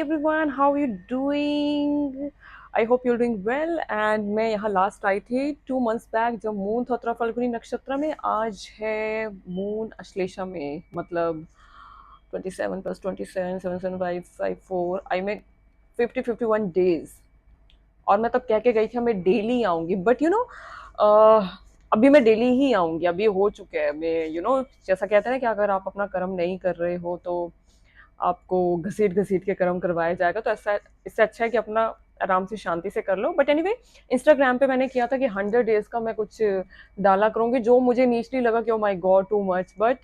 everyone, how you doing? I hope you're doing well. And मैं यहाँ last आई थी 2 months back जब moon था उत्तरा फल्गुनी नक्षत्र में. आज है मून अश्लेषा में, मतलब 27 + 27 7 7 5 5 4 आई में 50 51 days. और मैं तब कह के गई थी मैं डेली आऊंगी, बट अभी मैं डेली ही आऊंगी. अभी हो चुके हैं. मैं जैसा कहते हैं ना कि अगर आप अपना कर्म नहीं कर रहे हो तो आपको घसीट घसीट के कर्म करवाया जाएगा. तो ऐसा, इससे अच्छा है कि अपना आराम से शांति से कर लो. बट एनीवे, इंस्टाग्राम पे मैंने किया था कि 100 days का मैं कुछ डाला करूंगी, जो मुझे नीचली लगा कि oh my god too much. But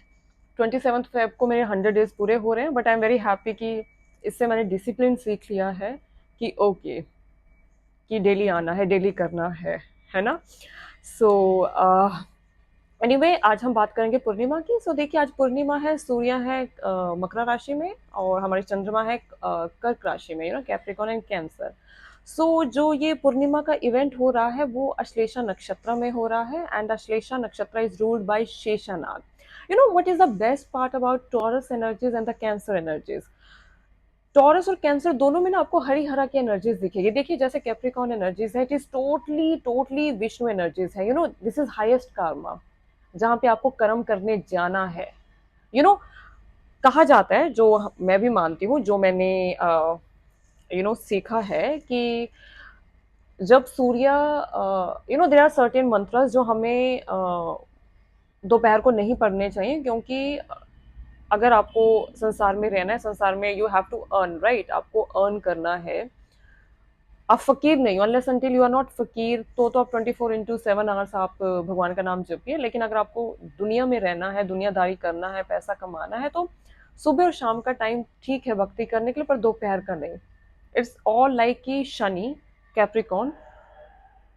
27 Feb को मेरे 100 days पूरे हो रहे हैं. But I am very happy कि इससे मैंने डिसिप्लिन सीख लिया है कि ओके, कि डेली आना है, डेली करना है ना. सो एनीवे, आज हम बात करेंगे पूर्णिमा की. सो देखिए, आज पूर्णिमा है, सूर्य है मकर राशि में और हमारे चंद्रमा है कर्क राशि में, कैप्रिकॉन एंड कैंसर. सो जो ये पूर्णिमा का इवेंट हो रहा है वो अश्लेषा नक्षत्र में हो रहा है. And Ashlesha nakshatra is ruled by Sheshanag. You know what is the best part about Taurus energies and the Cancer energies? Taurus और कैंसर दोनों में ना आपको हरी हरा की एनर्जीज दिखेगी. देखिए, जैसे कैप्रिकॉन एनर्जीज है, it is totally totally Vishnu energies है. दिस इज हाईएस्ट कार्मा, जहाँ पे आपको कर्म करने जाना है. यू नो कहा जाता है, जो मैं भी मानती हूँ, जो मैंने सीखा है कि जब सूर्य, देर आर सर्टेन मंत्रस जो हमें दोपहर को नहीं पढ़ने चाहिए, क्योंकि अगर आपको संसार में रहना है, संसार में you have to earn, right? आपको अर्न करना है. आप फकीर नहीं हो unless until you are not फकीर. तो आप 24/7 आप भगवान का नाम जपिए. लेकिन अगर आपको दुनिया में रहना है, दुनियादारी करना है, पैसा कमाना है, तो सुबह और शाम का टाइम ठीक है भक्ति करने के लिए, पर दोपहर का नहीं. इट्स ऑल लाइक कि शनि, कैप्रिकॉन,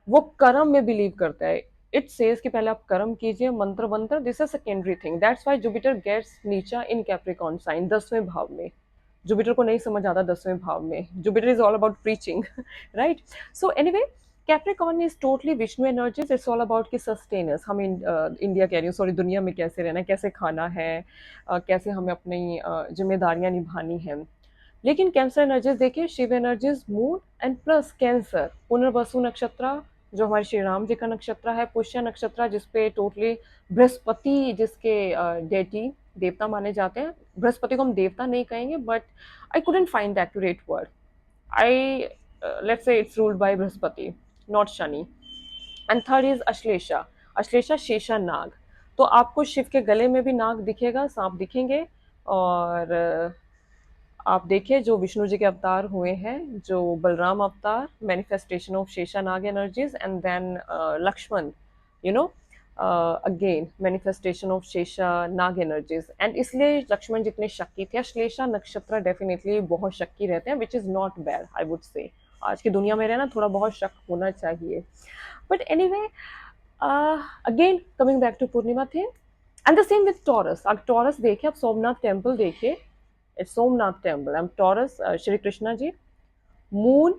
वो कर्म में बिलीव करता है. इट सेज कि पहले आप कर्म कीजिए, मंत्र मंत्र, this is secondary thing. That's why Jupiter gets नीचा इन कैप्रिकॉन साइन, 10वें भाव में. जुपिटर को नहीं समझ आता 10वें भाव में. Jupiter is all about preaching, right? So anyway, Capricorn is totally Vishnu energies. It's all about कि सस्टेनर्स, हम इंडिया कह रही हूँ, सॉरी, दुनिया में कैसे रहना है, कैसे खाना है, कैसे हमें अपनी जिम्मेदारियां निभानी है. लेकिन कैंसर एनर्जीज देखिए, Shiva energies, moon and plus Cancer, Punarvasu नक्षत्र जो हमारे श्री राम जी का नक्षत्र है, पुष्य नक्षत्र जिसपे टोटली बृहस्पति, जिसके डेटी देवता माने जाते हैं. बृहस्पति को हम देवता नहीं कहेंगे, but I couldn't find the accurate word. I let's say it's ruled by Brihaspati, not Shani. And third is Ashlesha. Ashlesha Shesha Nag. तो आपको शिव के गले में भी नाग दिखेगा, सांप दिखेंगे. और आप देखिए, जो विष्णु जी के अवतार हुए हैं, जो बलराम अवतार, manifestation of Shesha Naag energies, and then Lakshman, you know again manifestation of Shesha Naag energies. And इसलिए लक्ष्मण जितने शक्ति थे, अश्लेषा नक्षत्र डेफिनेटली बहुत शक्ति रहते हैं, which is not bad, I would say. आज की दुनिया में रहना, थोड़ा बहुत शक होना चाहिए. But anyway, again coming back to Purnima थे. And the same with Taurus. अब टॉरस देखिए, आप सोमनाथ टेम्पल देखिए, it's Somnath temple. Am Taurus, Shri Krishna ji, moon,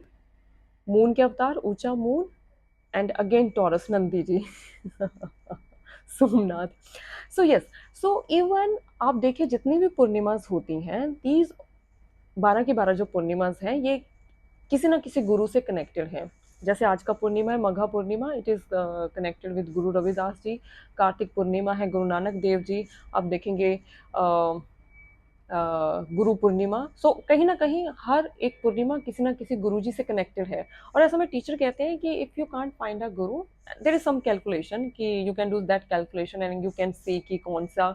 moon के अवतार, ऊंचा moon. And again Taurus, Nandi ji. Somnath. So yes, so even आप देखिए, जितनी भी पूर्णिमास होती हैं, तीज 12 की 12 जो पूर्णिमास हैं, ये किसी ना किसी गुरु से कनेक्टेड है. जैसे आज का पूर्णिमा है मघा पूर्णिमा, it is connected with Guru Ravidas ji. Kartik Purnima है गुरु नानक देव जी. आप देखेंगे गुरु पूर्णिमा. सो कहीं ना कहीं हर एक पूर्णिमा किसी ना किसी गुरु जी से कनेक्टेड है. और ऐसा में टीचर कहते हैं कि if you can't find a Guru, there is some calculation कि you can do that calculation and you can see कि कौन सा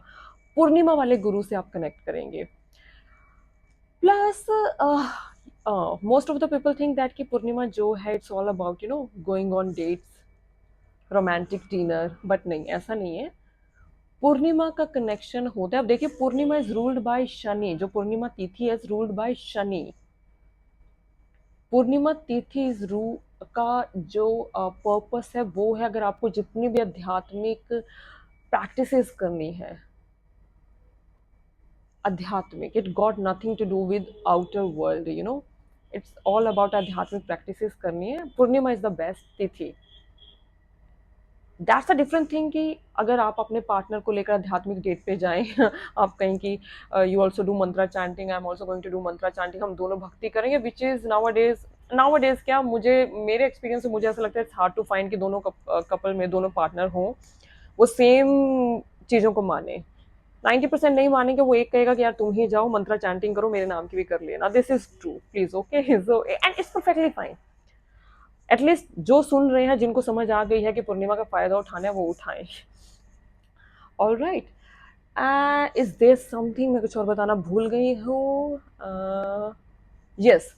पूर्णिमा वाले गुरु से आप कनेक्ट करेंगे. Plus most of the people think that कि पूर्णिमा जो है, it's all about going on dates, romantic dinner. But नहीं, ऐसा नहीं है. पूर्णिमा का कनेक्शन होता है. अब देखिए, पूर्णिमा इज रूल्ड बाय शनि. जो पूर्णिमा तिथि है, इज रूल्ड बाय शनि. पूर्णिमा तिथि इज रू का जो पर्पस है, वो है, अगर आपको जितनी भी आध्यात्मिक प्रैक्टिसेस करनी है, आध्यात्मिक, it got nothing to do with outer world. It's all about आध्यात्मिक प्रैक्टिसेस करनी है. Purnima is the best tithi. That's a different thing कि अगर आप अपने पार्टनर को लेकर आध्यात्मिक डेट पे जाएँ आप कहें कि you also do mantra chanting, I am also going to do mantra chanting, हम दोनों भक्ति करेंगे, व्हिच इज़ नाउअडेज़ क्या मुझे मेरे एक्सपीरियंस से मुझे ऐसा लगता है इट्स हार्ड टू फाइंड कि दोनों कपल में दोनों पार्टनर हों, वो सेम चीज़ों को मानें। 90% नहीं मानेंगे, वो एक कहेगा कि यार तुम ही जाओ मंत्रा चैंटिंग करो, मेरे नाम की भी कर लेना। This is true, please okay? So and it's perfectly fine. At least जो सुन रहे हैं, जिनको समझ आ गई है कि पूर्णिमा का फ़ायदा उठाना है, वो उठाएँ। ऑलराइट। इज़ देयर समथिंग मैं कुछ और बताना भूल गई हूँ? यस,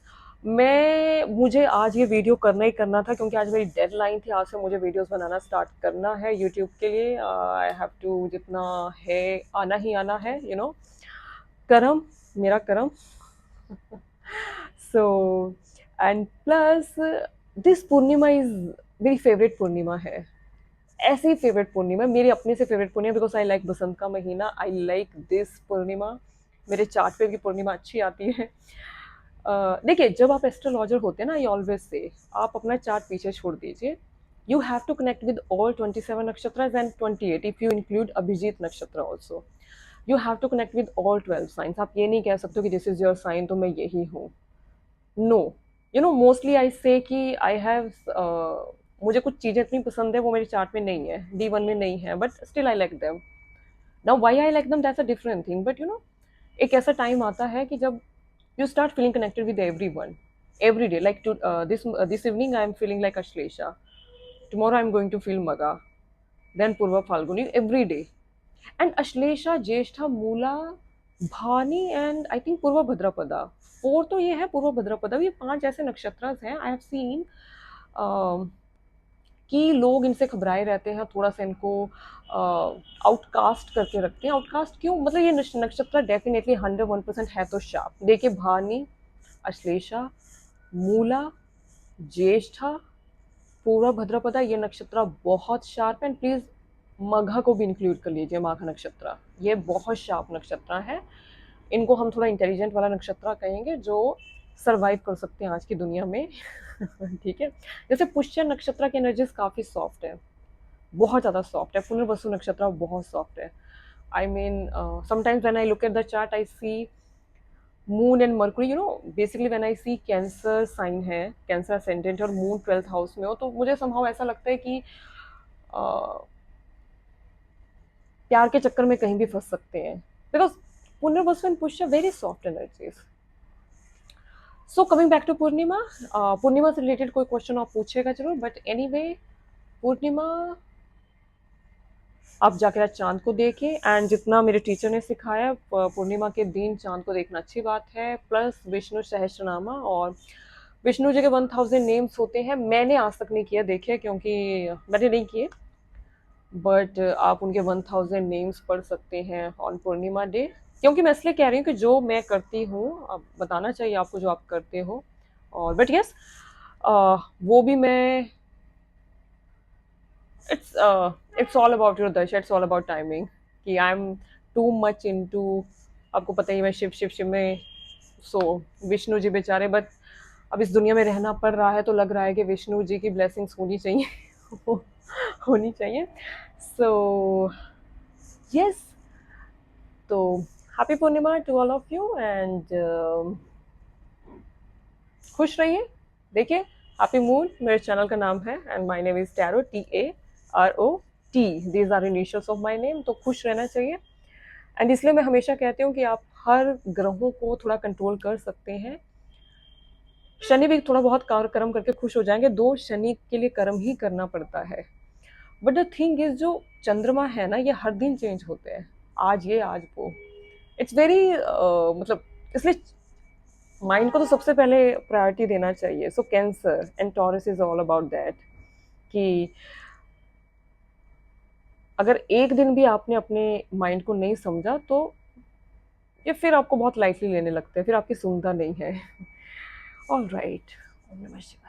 मुझे आज ये वीडियो करना ही करना था क्योंकि आज मेरी डेडलाइन थी, आज से मुझे वीडियोज़ बनाना स्टार्ट करना है यूट्यूब के लिए। आई हैव टू जितना है आना ही आना है, कर्म, मेरा कर्म। So and plus this Purnima is मेरी फेवरेट पूर्णिमा है। ऐसी फेवरेट पूर्णिमा मेरी अपने से favourite Purnima because I like Basant का महीना, आई लाइक दिस पूर्णिमा। मेरे चार्ट पे भी पूर्णिमा अच्छी आती है। देखिए जब आप एस्ट्रोलॉजर होते हैं ना, आई ऑलवेज से आप अपना चार्ट पीछे छोड़ दीजिए। You have to connect with all 27 nakshatra and 28 if you include Abhijit nakshatra also. You have to connect with all 12 signs. आप ये नहीं कह सकते कि दिस इज योर साइन तो मैं यही हूँ। नो, मोस्टली आई से कि आई हैव मुझे कुछ चीज़ें इतनी पसंद है वो मेरे चार्ट में नहीं है, D1 में नहीं है, but still I like them. Now why I like them that's a different thing, but एक ऐसा टाइम आता है कि जब you start feeling connected with everyone every day, like this evening I am feeling like Ashlesha, tomorrow I am going to feel Maga, then Purva Falguni every day, and Ashlesha, Jyeshtha, Mula, Bhani and I think Purva Bhadrapada, four तो ये है पूर्व भद्रपदा, ये 5 ऐसे नक्षत्र हैं I have seen कि लोग इनसे घबराए रहते हैं, थोड़ा सा इनको आउटकास्ट करके रखते हैं। आउटकास्ट क्यों? मतलब ये नक्षत्र डेफिनेटली 101% है तो शार्प। देखिए भानी, अश्लेषा, मूला, ज्येष्ठा, पूर्व भद्रपदा, ये नक्षत्र बहुत शार्प है। प्लीज़ मघा को भी इंक्लूड कर लीजिए, माघ नक्षत्र, ये बहुत शार्प नक्षत्र है। इनको हम थोड़ा इंटेलिजेंट वाला नक्षत्र कहेंगे जो सर्वाइव कर सकते हैं आज की दुनिया में। ठीक है, जैसे पुष्य नक्षत्र की एनर्जीज काफ़ी सॉफ्ट है, बहुत ज़्यादा सॉफ्ट है। पुनर्वसु नक्षत्र बहुत सॉफ्ट है। I mean sometimes when I look at the chart I see moon and Mercury, basically when I see Cancer sign है, कैंसर असेंडेंट और मून 12th हाउस में हो, तो मुझे समहाउ ऐसा लगता है कि प्यार के चक्कर में कहीं भी फंस सकते हैं, because Punarvasu and Pushya very soft energies. So coming back to Purnima, Purnima से रिलेटेड कोई क्वेश्चन आप पूछेगा जरूर, बट एनीवे पूर्णिमा आप जाकर आज चांद को देखें, एंड जितना मेरे टीचर ने सिखाया पूर्णिमा के दिन चांद को देखना अच्छी बात है। प्लस विष्णु सहस्त्रनामा, और विष्णु जी के 1000 नेम्स होते हैं, मैंने आज तक नहीं किया देखे क्योंकि मैंने नहीं किए, बट आप उनके 1000 नेम्स पढ़ सकते हैं ऑन पूर्णिमा डे। क्योंकि मैं इसलिए कह रही हूँ कि जो मैं करती हूँ, अब बताना चाहिए आपको जो आप करते हो, और बट यस वो भी मैं, इट्स ऑल अबाउट योर दशा, इट्स ऑल अबाउट टाइमिंग, कि I am too much into, आपको पता ही मैं शिव शिव शिव में, सो विष्णु जी बेचारे, बट अब इस दुनिया में रहना पड़ रहा है तो लग रहा है कि विष्णु जी की ब्लेसिंग्स होनी चाहिए। होनी चाहिए। सो यस, तो happy Purnima to all of you, and खुश रहिए। देखिए हैप्पी मून मेरे चैनल का नाम है, and my name is Tarot, TAROT, these are initials of my name. तो खुश रहना चाहिए, एंड इसलिए मैं हमेशा कहती हूँ कि आप हर ग्रहों को थोड़ा कंट्रोल कर सकते हैं। शनि भी थोड़ा बहुत कर्म करके खुश हो जाएंगे, दो शनि के लिए कर्म ही करना पड़ता है। बट द थिंग इज जो चंद्रमा है ना, ये हर दिन चेंज होते हैं, आज ये आज वो, इट्स वेरी मतलब, इसलिए माइंड को तो सबसे पहले प्रायोरिटी देना चाहिए। So Cancer and Taurus is all about that, कि अगर एक दिन भी आपने अपने माइंड को नहीं समझा तो ये फिर आपको बहुत लाइटली लेने लगते हैं, फिर आपकी सुनता नहीं है। ऑल राइट, ओम नमः शिवाय।